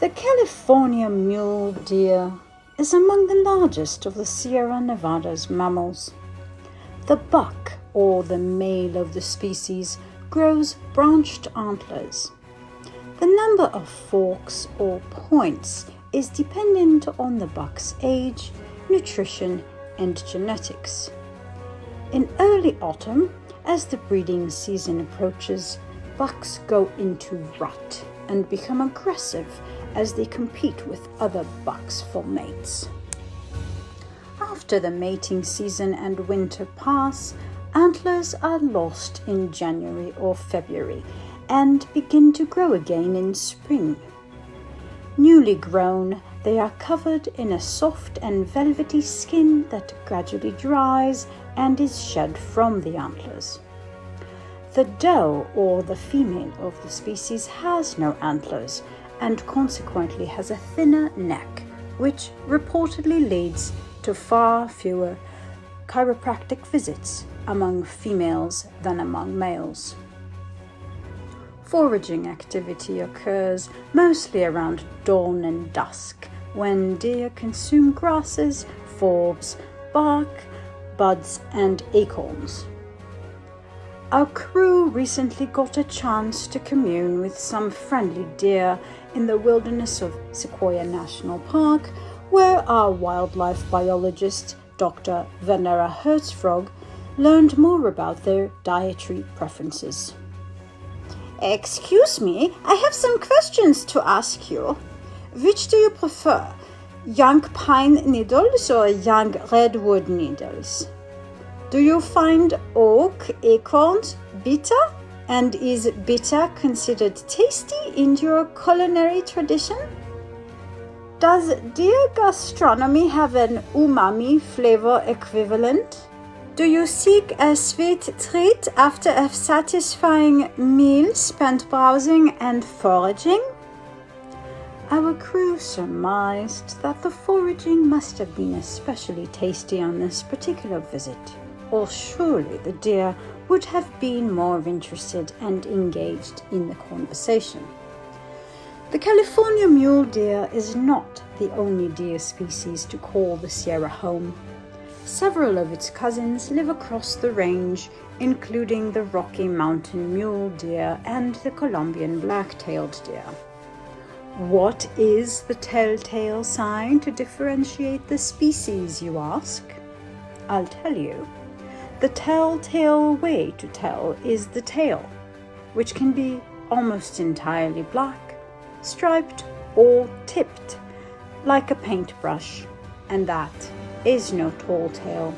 The California mule deer is among the largest of the Sierra Nevadas mammals. The buck, or the male of the species, grows branched antlers. The number of forks or points is dependent on the buck's age, nutrition, and genetics. In early autumn, as the breeding season approaches, bucks go into rut and become aggressive as they compete with other bucks for mates. After the mating season and winter pass, antlers are lost in January or February and begin to grow again in spring. Newly grown, they are covered in a soft and velvety skin that gradually dries and is shed from the antlers. The doe, or the female of the species, has no antlers and consequently has a thinner neck, which reportedly leads to far fewer chiropractic visits among females than among males. Foraging activity occurs mostly around dawn and dusk, when deer consume grasses, forbs, bark, buds, and acorns. Our crew recently got a chance to commune with some friendly deer in the wilderness of Sequoia National Park, where our wildlife biologist, Dr. Venera Hertzfrog, learned more about their dietary preferences. Excuse me, I have some questions to ask you. Which do you prefer, young pine needles or young redwood needles? Do you find oak acorns bitter? And is bitter considered tasty in your culinary tradition? Does deer gastronomy have an umami flavor equivalent? Do you seek a sweet treat after a satisfying meal spent browsing and foraging? Our crew surmised that the foraging must have been especially tasty on this particular visit, or surely the deer would have been more interested and engaged in the conversation. The California mule deer is not the only deer species to call the Sierra home. Several of its cousins live across the range, including the Rocky Mountain mule deer and the Colombian black-tailed deer. What is the telltale sign to differentiate the species, you ask? I'll tell you. The telltale way to tell is the tail, which can be almost entirely black, striped, or tipped, like a paintbrush, and that is no tall tale.